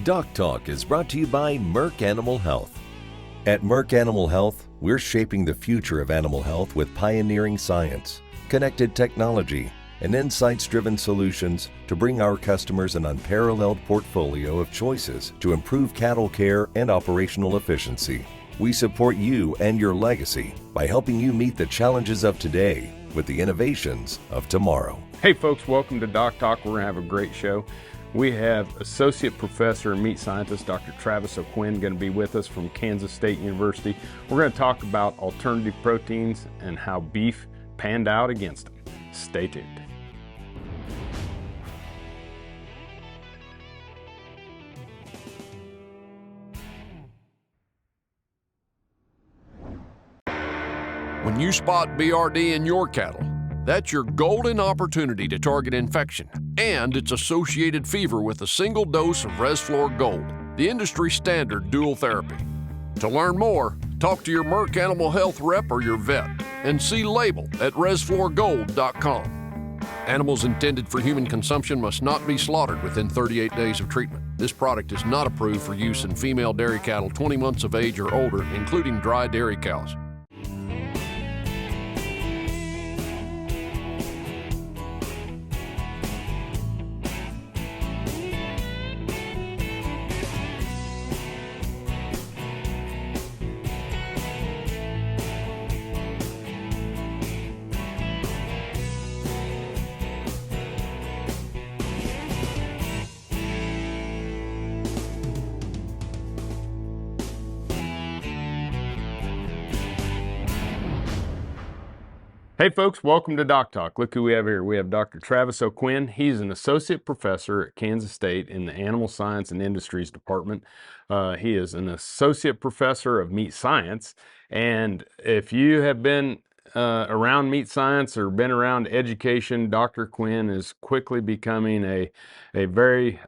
DocTalk is brought to you by Merck Animal Health. At Merck Animal Health, we're shaping the future of animal health with pioneering science, connected technology, and insights-driven solutions to bring our customers an unparalleled portfolio of choices to improve cattle care and operational efficiency. We support you and your legacy by helping you meet the challenges of today with the innovations of tomorrow. Hey folks, welcome to DocTalk. We're going to have a great show. We have Associate Professor and Meat Scientist Dr. Travis Quinn going to be with us from Kansas State University. We're going to talk about alternative proteins and how beef panned out against them. Stay tuned. When you spot BRD in your cattle, that's your golden opportunity to target infection and its associated fever with a single dose of Resflor Gold, the industry standard dual therapy. To learn more, talk to your Merck Animal Health rep or your vet and see label at resflorgold.com. Animals intended for human consumption must not be slaughtered within 38 days of treatment. This product is not approved for use in female dairy cattle 20 months of age or older, including dry dairy cows. Hey folks, welcome to DocTalk. Look who we have here. We have Dr. Travis Quinn. He's an associate professor at Kansas State in the Animal Science and Industries Department. He is an associate professor of meat science. And if you have been around meat science or been around education, Dr. Quinn is quickly becoming a very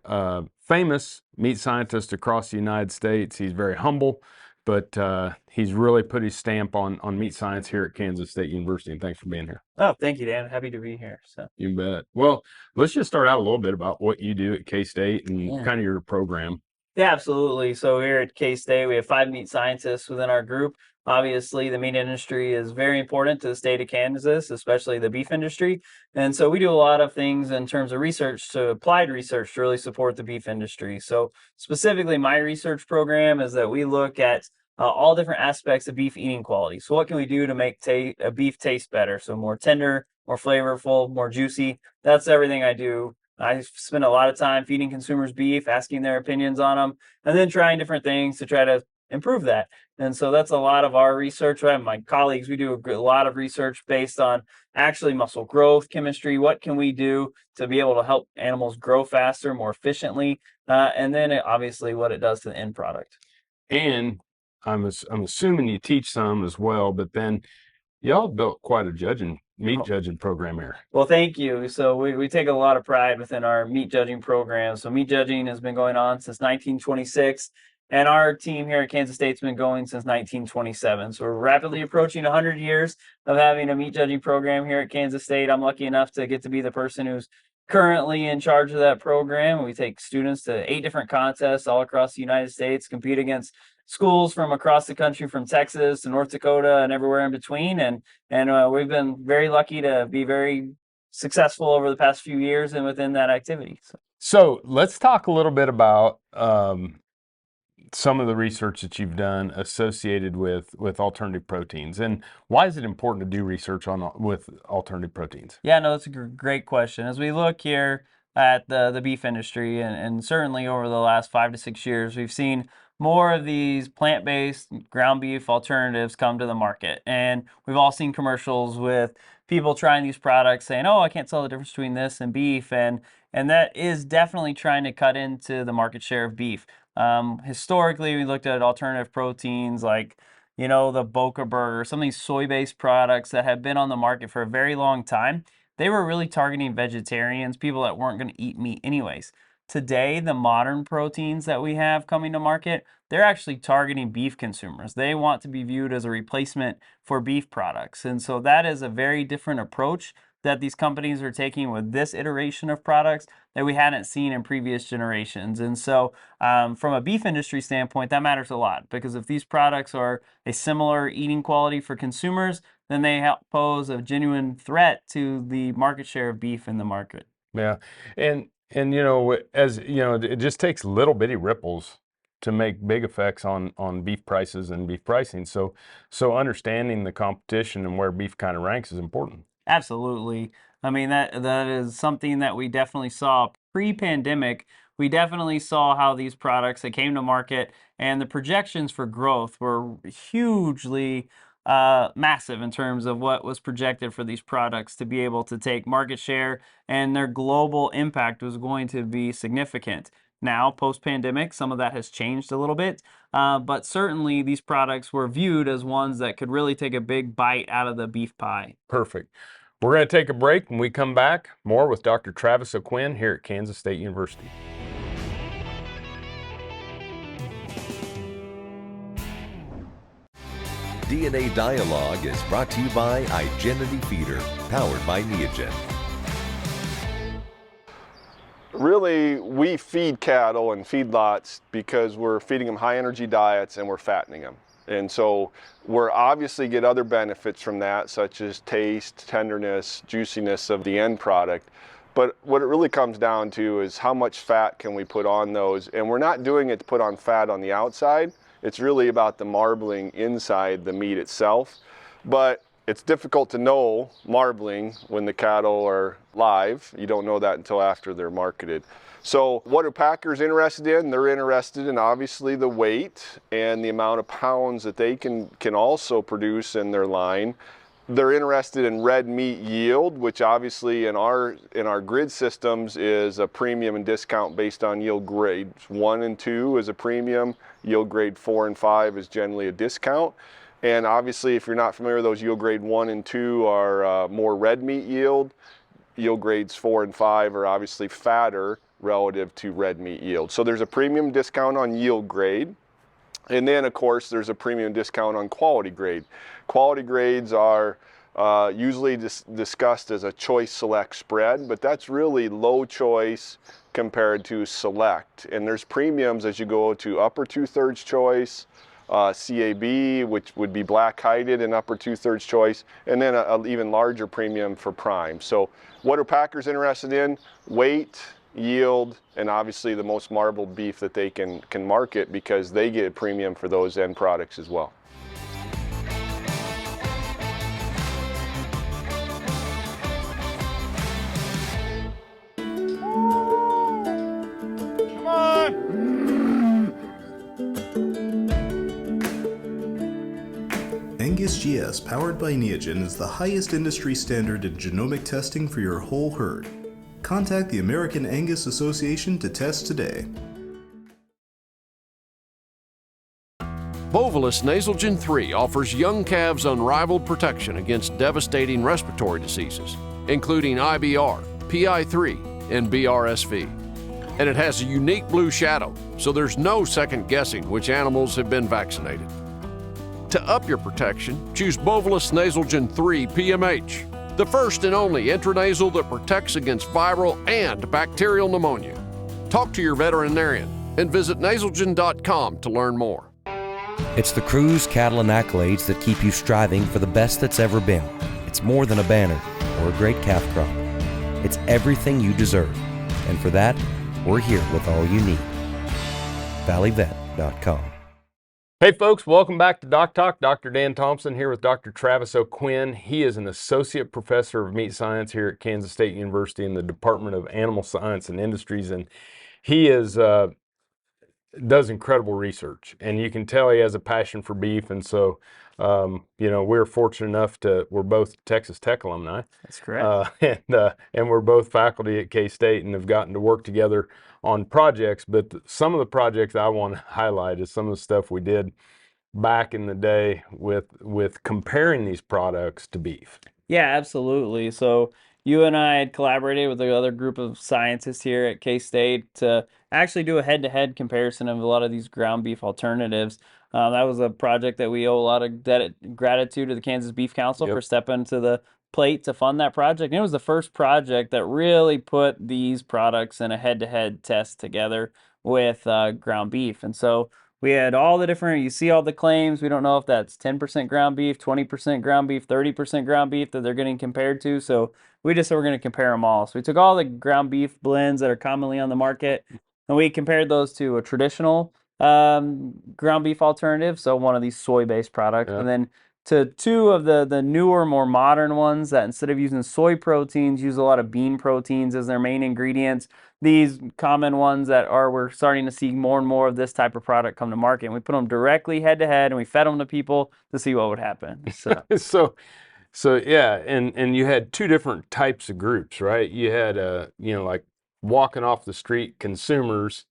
famous meat scientist across the United States. He's very humble, but he's really put his stamp on meat science here at Kansas State University. And thanks for being here. Oh, thank you, Dan. Happy to be here. So You bet. Well, let's just start out a little bit about what you do at K-State and kind of your program. yeah, absolutely. So here at K-State, we have 5 meat scientists within our group. Obviously, the meat industry is very important to the state of Kansas, especially the beef industry. And so we do a lot of things in terms of research to applied research to really support the beef industry. So specifically, my research program is that we look at all different aspects of beef eating quality. So what can we do to make a beef taste better? So more tender, more flavorful, more juicy. That's everything I do. I spend a lot of time feeding consumers beef, asking their opinions on them, and then trying different things to try to improve that. And so that's a lot of our research. My colleagues, we do a lot of research based on actually muscle growth chemistry. What can we do to be able to help animals grow faster, more efficiently? And then obviously what it does to the end product. And I'm assuming you teach some as well, but then y'all built quite a meat judging program here. Well, thank you. So we take a lot of pride within our meat judging program. So meat judging has been going on since 1926, and our team here at Kansas State's been going since 1927. So we're rapidly approaching 100 years of having a meat judging program here at Kansas State. I'm lucky enough to get to be the person who's currently in charge of that program. We take students to 8 different contests all across the United States, compete against schools from across the country, from Texas to North Dakota and everywhere in between. And we've been very lucky to be very successful over the past few years and within that activity. So let's talk a little bit about some of the research that you've done associated with alternative proteins, and why is it important to do research with alternative proteins? Yeah, no, that's a great question. As we look here at the beef industry, and certainly over the last 5 to 6 years, we've seen more of these plant-based ground beef alternatives come to the market. And we've all seen commercials with people trying these products saying, oh, I can't tell the difference between this and beef. And that is definitely trying to cut into the market share of beef. Historically, we looked at alternative proteins like, the Boca Burger, some of these soy-based products that have been on the market for a very long time. They were really targeting vegetarians, people that weren't going to eat meat anyways. Today, the modern proteins that we have coming to market, they're actually targeting beef consumers. They want to be viewed as a replacement for beef products. And so that is a very different approach that these companies are taking with this iteration of products that we hadn't seen in previous generations. And so from a beef industry standpoint, that matters a lot, because if these products are a similar eating quality for consumers, then they help pose a genuine threat to the market share of beef in the market. Yeah, and you know, as you know, it just takes little bitty ripples to make big effects on beef prices and beef pricing. So understanding the competition and where beef kind of ranks is important. Absolutely. I mean, that is something that we definitely saw pre-pandemic. We definitely saw how these products that came to market, and the projections for growth were hugely massive in terms of what was projected for these products to be able to take market share, and their global impact was going to be significant. Now, post-pandemic, some of that has changed a little bit, but certainly these products were viewed as ones that could really take a big bite out of the beef pie. Perfect. We're going to take a break. When we come back, more with Dr. Travis O'Quinn here at Kansas State University. DNA Dialogue is brought to you by Identity Feeder, powered by Neogen. Really, we feed cattle and feedlots because we're feeding them high energy diets and we're fattening them. And so we're obviously get other benefits from that, such as taste, tenderness, juiciness of the end product. But what it really comes down to is how much fat can we put on those. And we're not doing it to put on fat on the outside. It's really about the marbling inside the meat itself. But it's difficult to know marbling when the cattle are live. You don't know that until after they're marketed. So what are packers interested in? They're interested in obviously the weight and the amount of pounds that they can also produce in their line. They're interested in red meat yield, which obviously in our grid systems is a premium and discount based on yield grades. 1 and 2 is a premium, yield grade 4 and 5 is generally a discount. And obviously, if you're not familiar, those yield grade 1 and 2 are more red meat yield. Yield grades 4 and 5 are obviously fatter relative to red meat yield. So there's a premium discount on yield grade. And then, of course, there's a premium discount on quality grade. Quality grades are usually discussed as a choice select spread, but that's really low choice compared to select. And there's premiums as you go to upper 2/3 choice, CAB, which would be black-hided and upper 2/3 choice, and then an even larger premium for prime. So what are packers interested in? Weight, yield, and obviously the most marbled beef that they can market, because they get a premium for those end products as well. Angus GS powered by Neogen is the highest industry standard in genomic testing for your whole herd. Contact the American Angus Association to test today. Bovolus Nasalgen 3 offers young calves unrivaled protection against devastating respiratory diseases, including IBR, PI3, and BRSV. And it has a unique blue shadow, so there's no second guessing which animals have been vaccinated. To up your protection, choose Bovolus Nasalgen 3 PMH, the first and only intranasal that protects against viral and bacterial pneumonia. Talk to your veterinarian and visit nasalgen.com to learn more. It's the crews, cattle, and accolades that keep you striving for the best that's ever been. It's more than a banner or a great calf crop. It's everything you deserve. And for that, we're here with all you need. valleyvet.com. Hey folks, welcome back to DocTalk. Dr. Dan Thompson here with Dr. Travis O'Quinn. He is an associate professor of meat science here at Kansas State University in the Department of Animal Science and Industries, and he does incredible research, and you can tell he has a passion for beef. And so we're fortunate enough we're both Texas Tech alumni. That's correct. And we're both faculty at K-State and have gotten to work together on projects. But some of the projects I want to highlight is some of the stuff we did back in the day with comparing these products to beef. Yeah, absolutely. So you and I had collaborated with the other group of scientists here at K-State to actually do a head-to-head comparison of a lot of these ground beef alternatives. That was a project that we owe a lot of gratitude to the Kansas Beef Council for stepping to the plate to fund that project. And it was the first project that really put these products in a head-to-head test together with ground beef. And so we had all the different, you see all the claims. We don't know if that's 10% ground beef, 20% ground beef, 30% ground beef that they're getting compared to. So we just said we're going to compare them all. So we took all the ground beef blends that are commonly on the market, and we compared those to a traditional ground beef alternative, so one of these soy-based products, and then to two of the newer, more modern ones that instead of using soy proteins, use a lot of bean proteins as their main ingredients. These common ones that we're starting to see more and more of this type of product come to market. And we put them directly head to head, and we fed them to people to see what would happen. So yeah, and you had two different types of groups, right? You had like walking off the street consumers,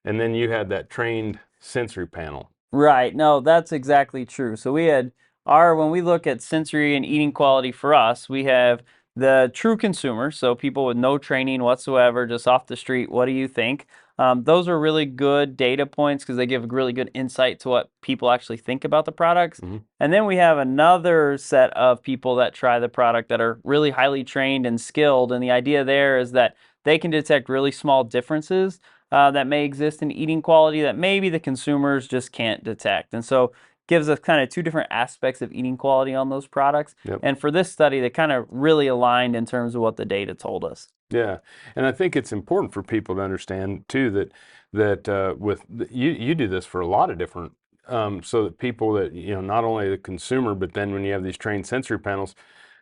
and then you had that trained sensory panel. Right. No, that's exactly true. So we had when we look at sensory and eating quality for us, we have the true consumer, so people with no training whatsoever, just off the street, what do you think? Those are really good data points because they give really good insight to what people actually think about the products. And then we have another set of people that try the product that are really highly trained and skilled. And the idea there is that they can detect really small differences that may exist in eating quality that maybe the consumers just can't detect. And so gives us kind of two different aspects of eating quality on those products. And for this study, they kind of really aligned in terms of what the data told us. Yeah, and I think it's important for people to understand too that with you do this for a lot of different so that people that not only the consumer, but then when you have these trained sensory panels,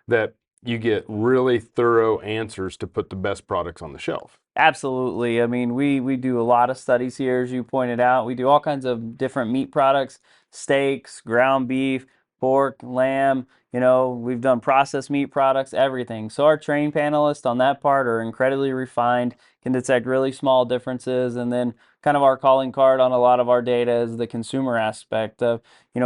that you get really thorough answers to put the best products on the shelf. Absolutely. I mean, we do a lot of studies here, as you pointed out. We do all kinds of different meat products, steaks, ground beef, pork, lamb. We've done processed meat products, everything. So our trained panelists on that part are incredibly refined, can detect really small differences. And then kind of our calling card on a lot of our data is the consumer aspect of,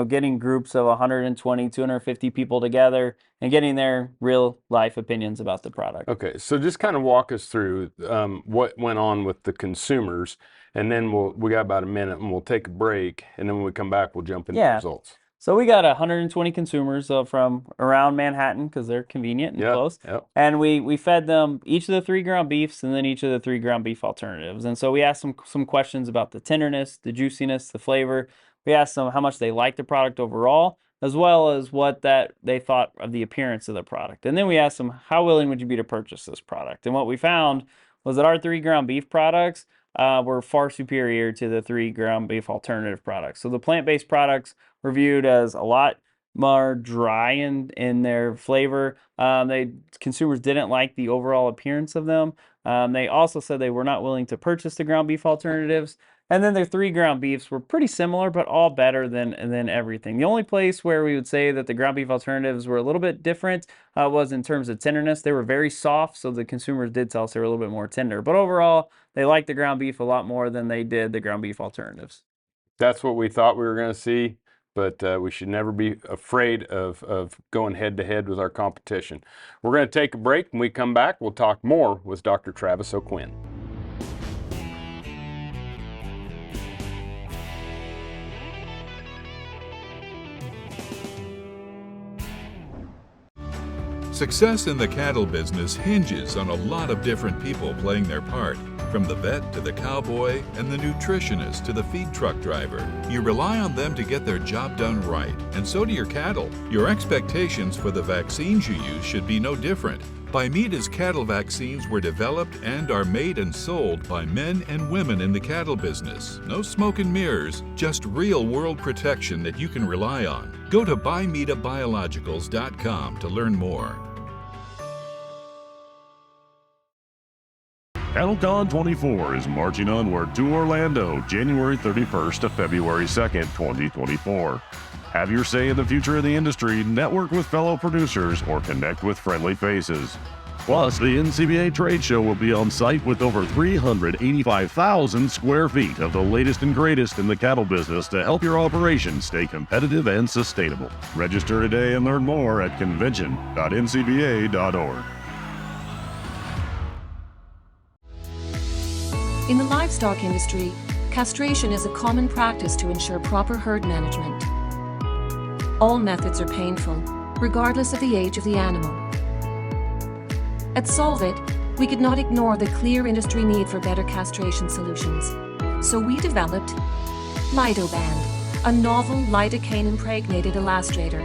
getting groups of 120, 250 people together and getting their real life opinions about the product. Okay, so just kind of walk us through what went on with the consumers, and then we got about a minute and we'll take a break, and then when we come back, we'll jump into the results. So we got 120 consumers from around Manhattan because they're convenient and close. And we fed them each of the 3 ground beefs and then each of the 3 ground beef alternatives. And so we asked them some questions about the tenderness, the juiciness, the flavor. We asked them how much they liked the product overall, as well as what they thought of the appearance of the product. And then we asked them, how willing would you be to purchase this product? And what we found was that our 3 ground beef products were far superior to the 3 ground beef alternative products. So the plant-based products were viewed as a lot more dry in their flavor. Consumers didn't like the overall appearance of them. They also said they were not willing to purchase the ground beef alternatives. And then their 3 ground beefs were pretty similar, but all better than everything. The only place where we would say that the ground beef alternatives were a little bit different was in terms of tenderness. They were very soft, so the consumers did tell us they were a little bit more tender. But overall, they liked the ground beef a lot more than they did the ground beef alternatives. That's what we thought we were going to see, but we should never be afraid of going head-to-head with our competition. We're going to take a break. When we come back, we'll talk more with Dr. Travis O'Quinn. Success in the cattle business hinges on a lot of different people playing their part. From the vet to the cowboy and the nutritionist to the feed truck driver, you rely on them to get their job done right, and so do your cattle. Your expectations for the vaccines you use should be no different. Bimeta's cattle vaccines were developed and are made and sold by men and women in the cattle business. No smoke and mirrors, just real-world protection that you can rely on. Go to bimetabiologicals.com to learn more. CattleCon 24 is marching onward to Orlando, January 31st to February 2nd, 2024. Have your say in the future of the industry, network with fellow producers, or connect with friendly faces. Plus, the NCBA trade show will be on site with over 385,000 square feet of the latest and greatest in the cattle business to help your operation stay competitive and sustainable. Register today and learn more at convention.ncba.org. In the livestock industry, castration is a common practice to ensure proper herd management. All methods are painful, regardless of the age of the animal. At Solvit, we could not ignore the clear industry need for better castration solutions. So we developed LidoBand, a novel lidocaine-impregnated elastrator,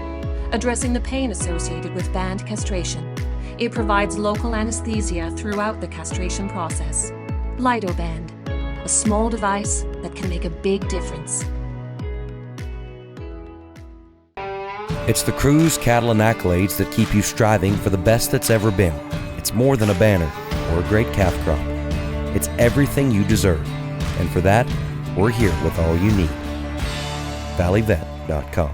addressing the pain associated with band castration. It provides local anesthesia throughout the castration process. LidoBand, a small device that can make a big difference. It's the crews, cattle, and accolades that keep you striving for the best that's ever been. It's more than a banner or a great calf crop. It's everything you deserve. And for that, we're here with all you need. valleyvet.com.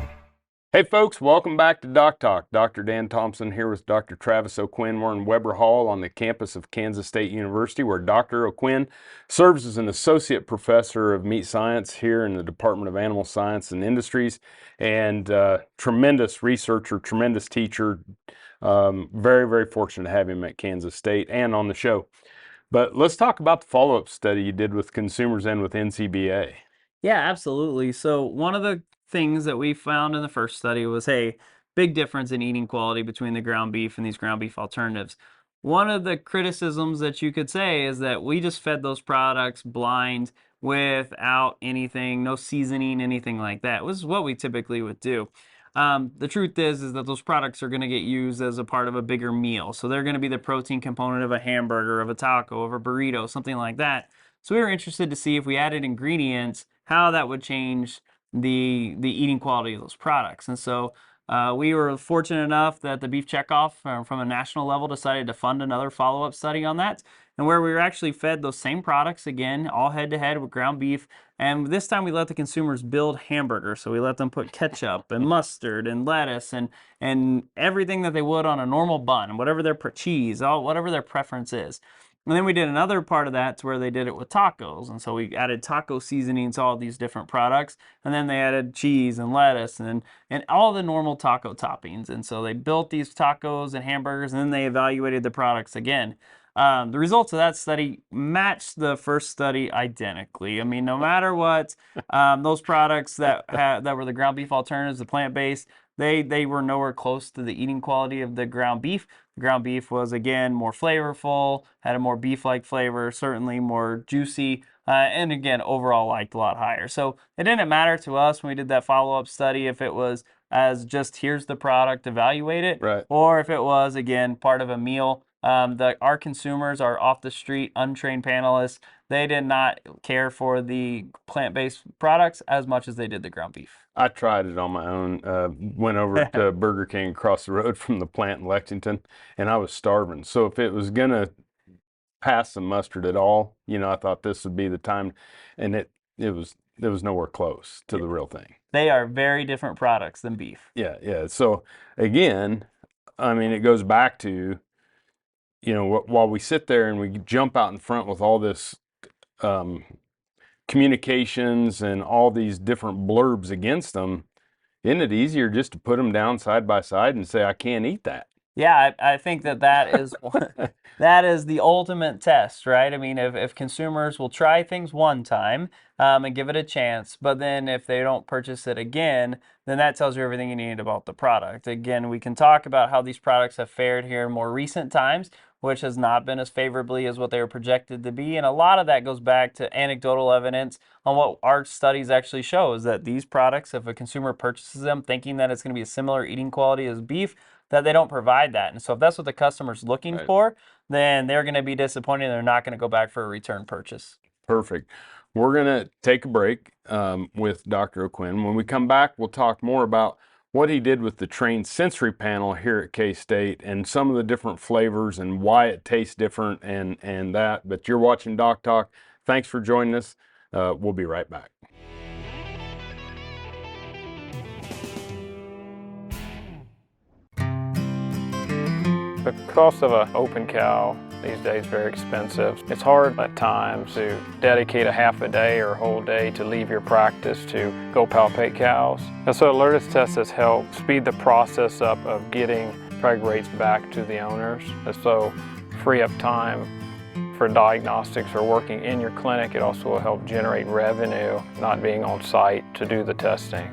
Hey folks, welcome back to DocTalk. Dr. Dan Thompson here with Dr. Travis O'Quinn. We're in Weber Hall on the campus of Kansas State University, where Dr. O'Quinn serves as an associate professor of meat science here in the Department of Animal Science and Industries, and tremendous researcher, tremendous teacher. Very, very fortunate to have him at Kansas State and on the show. But let's talk about the follow-up study you did with consumers and with NCBA. Yeah, absolutely. So one of the things that we found in the first study was, hey, big difference in eating quality between the ground beef and these ground beef alternatives. One of the criticisms that you could say is that we just fed those products blind without anything, no seasoning, anything like that. This is what we typically would do. The truth is that those products are going to get used as a part of a bigger meal. So they're going to be the protein component of a hamburger, of a taco, of a burrito, something like that. So we were interested to see if we added ingredients, how that would change the eating quality of those products. And so we were fortunate enough that the Beef Checkoff from a national level decided to fund another follow-up study on that, and where we were actually fed those same products again, all head-to-head with ground beef. And this time we let the consumers build hamburgers. So we let them put ketchup and mustard and lettuce and everything that they would on a normal bun, whatever their cheese, whatever their preference is. And then we did another part of that to where they did it with tacos. And so we added taco seasonings to all these different products. And then they added cheese and lettuce and all the normal taco toppings. And so they built these tacos and hamburgers, and then they evaluated the products again. The results of that study matched the first study identically. I mean, no matter what, those products that were the ground beef alternatives, the plant-based, they were nowhere close to the eating quality of the ground beef. The ground beef was, again, more flavorful, had a more beef-like flavor, certainly more juicy, and again, overall liked a lot higher. So it didn't matter to us when we did that follow-up study if it was as just here's the product, evaluate it, Right. or if it was, again, part of a meal. Our consumers are off the street, untrained panelists. They did not care for the plant-based products as much as they did the ground beef. I tried it on my own, went over to Burger King across the road from the plant in Lexington, and I was starving. So if it was going to pass some mustard at all, I thought this would be the time, and it was nowhere close to the real thing. They are very different products than beef. Yeah. So again, I mean, it goes back to, while we sit there and we jump out in front with all this communications and all these different blurbs against them, isn't it easier just to put them down side by side and say, I can't eat that? Yeah, I think that is that is the ultimate test, right? I mean, if consumers will try things one time and give it a chance, but then if they don't purchase it again, then that tells you everything you need about the product. Again, we can talk about how these products have fared here in more recent times, which has not been as favorably as what they were projected to be. And a lot of that goes back to anecdotal evidence on what our studies actually show is that these products, if a consumer purchases them thinking that it's going to be a similar eating quality as beef, that they don't provide that. And so if that's what the customer's looking for, then they're going to be disappointed and they're not going to go back for a return purchase. Perfect. We're going to take a break with Dr. O'Quinn. When we come back, we'll talk more about what he did with the trained sensory panel here at K-State and some of the different flavors and why it tastes different and that. But you're watching DocTalk. Thanks for joining us. We'll be right back. The cost of an open cow these days is very expensive. It's hard at times to dedicate a half a day or a whole day to leave your practice to go palpate cows. And so Alertus test has helped speed the process up of getting preg rates back to the owners. And so free up time for diagnostics or working in your clinic. It also will help generate revenue, not being on site to do the testing.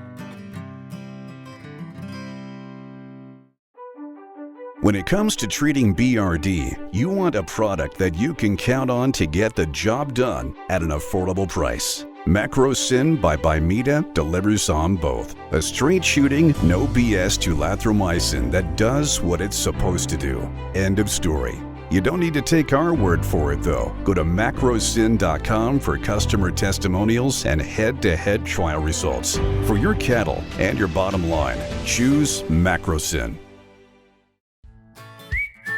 When it comes to treating BRD, you want a product that you can count on to get the job done at an affordable price. Macrocin by Bimeda delivers on both. A straight shooting, no BS tulathromycin that does what it's supposed to do. End of story. You don't need to take our word for it though. Go to macrocin.com for customer testimonials and head-to-head trial results. For your cattle and your bottom line, choose Macrocin.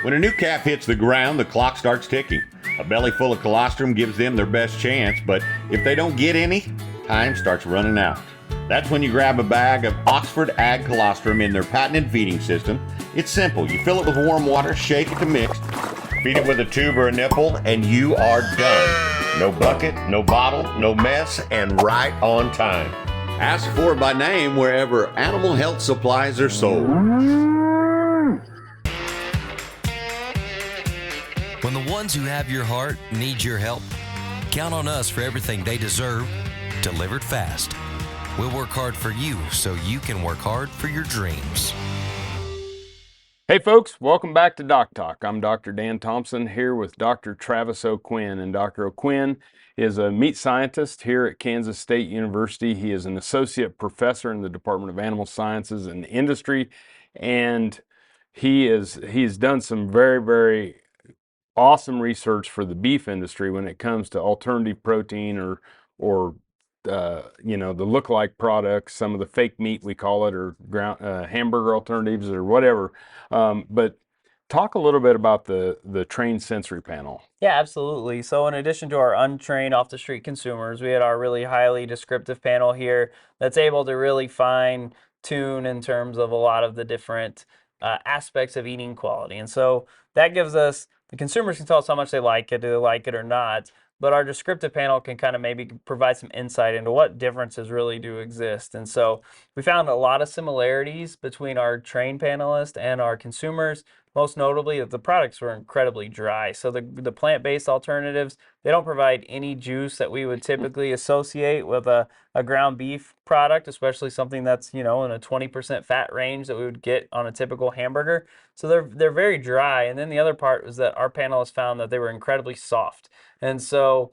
When a new calf hits the ground, the clock starts ticking. A belly full of colostrum gives them their best chance, but if they don't get any, time starts running out. That's when you grab a bag of Oxford Ag Colostrum in their patented feeding system. It's simple. You fill it with warm water, shake it to mix, feed it with a tube or a nipple, and you are done. No bucket, no bottle, no mess, and right on time. Ask for it by name wherever animal health supplies are sold. When the ones who have your heart need your help, count on us for everything they deserve, delivered fast. We'll work hard for you so you can work hard for your dreams. Hey folks, welcome back to DocTalk. I'm Dr. Dan Thompson here with Dr. Travis O'Quinn. And Dr. O'Quinn is a meat scientist here at Kansas State University. He is an associate professor in the Department of Animal Sciences and Industry. And he's done some very, very awesome research for the beef industry when it comes to alternative protein or the look-alike products, some of the fake meat we call it, or ground hamburger alternatives or whatever. But talk a little bit about the trained sensory panel. Yeah, absolutely. So in addition to our untrained off-the-street consumers, we had our really highly descriptive panel here that's able to really fine tune in terms of a lot of the different aspects of eating quality. And so that gives us, the consumers can tell us how much they like it, do they like it or not, but our descriptive panel can kind of maybe provide some insight into what differences really do exist. And so we found a lot of similarities between our trained panelists and our consumers, most notably that the products were incredibly dry. So the plant-based alternatives, they don't provide any juice that we would typically associate with a ground beef product, especially something that's, in a 20% fat range that we would get on a typical hamburger. So they're very dry. And then the other part was that our panelists found that they were incredibly soft. And so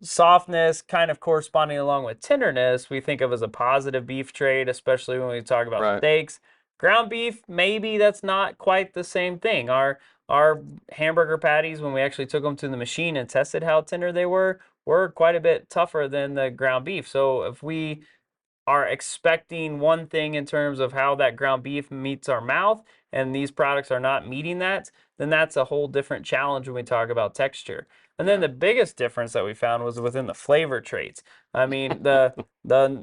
softness kind of corresponding along with tenderness, we think of as a positive beef trait, especially when we talk about steaks. Ground beef, maybe that's not quite the same thing. Our hamburger patties, when we actually took them to the machine and tested how tender they were quite a bit tougher than the ground beef. So if we are expecting one thing in terms of how that ground beef meets our mouth, and these products are not meeting that, then that's a whole different challenge when we talk about texture. And then the biggest difference that we found was within the flavor traits. I mean, the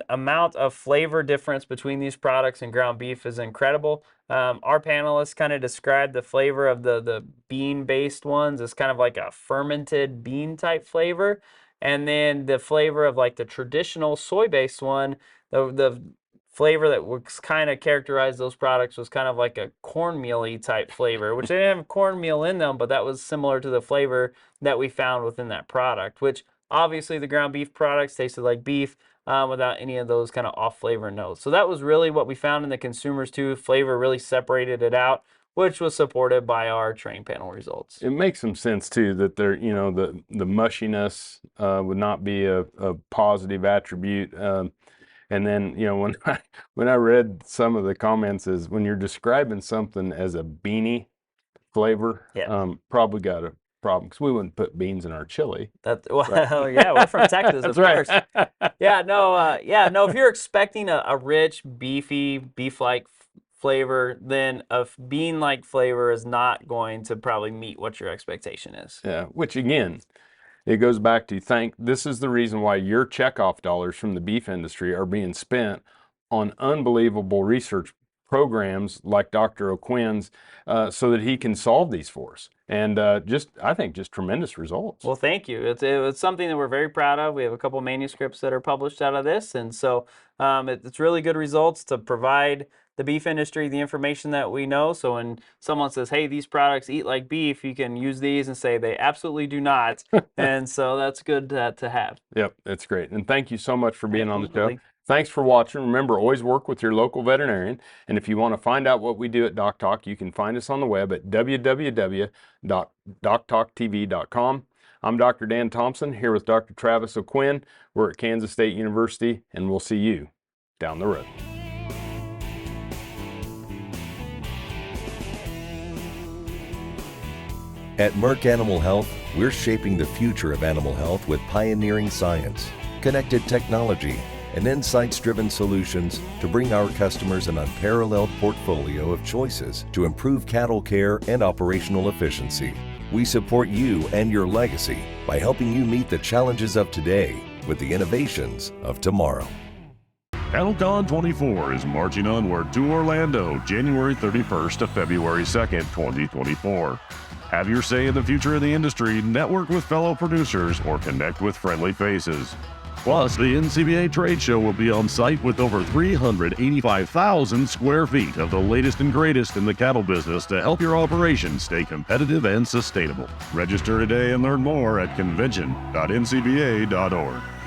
amount of flavor difference between these products and ground beef is incredible. Our panelists kind of described the flavor of the bean-based ones as kind of like a fermented bean type flavor. And then the flavor of like the traditional soy-based one, the flavor that was kind of characterized those products was kind of like a cornmeal-y type flavor, which they didn't have cornmeal in them, but that was similar to the flavor that we found within that product, which obviously the ground beef products tasted like beef without any of those kind of off-flavor notes. So that was really what we found in the consumers too. Flavor really separated it out, which was supported by our train panel results. It makes some sense too that there, the mushiness would not be a positive attribute. And then, when I read some of the comments, is when you're describing something as a beanie flavor, probably got a problem, because we wouldn't put beans in our chili. Yeah, we're from Texas, of course. No. If you're expecting a rich, beefy, beef-like flavor, then a bean-like flavor is not going to probably meet what your expectation is. Yeah, which again, it goes back to this is the reason why your checkoff dollars from the beef industry are being spent on unbelievable research programs like Dr. O'Quinn's, so that he can solve these for us. And I think just tremendous results. Well, thank you. It's something that we're very proud of. We have a couple manuscripts that are published out of this. And so it's really good results to provide the beef industry the information that we know. So when someone says, hey, these products eat like beef, you can use these and say they absolutely do not. And so that's good to have. Yep, that's great. And thank you so much for being on the show. Thanks for watching. Remember, always work with your local veterinarian. And if you want to find out what we do at DocTalk, you can find us on the web at www.doctalktv.com. I'm Dr. Dan Thompson here with Dr. Travis O'Quinn. We're at Kansas State University, and we'll see you down the road. At Merck Animal Health, we're shaping the future of animal health with pioneering science, connected technology, and insights-driven solutions to bring our customers an unparalleled portfolio of choices to improve cattle care and operational efficiency. We support you and your legacy by helping you meet the challenges of today with the innovations of tomorrow. CattleCon 24 is marching onward to Orlando, January 31st to February 2nd, 2024. Have your say in the future of the industry, network with fellow producers, or connect with friendly faces. Plus, the NCBA trade show will be on site with over 385,000 square feet of the latest and greatest in the cattle business to help your operation stay competitive and sustainable. Register today and learn more at convention.ncba.org.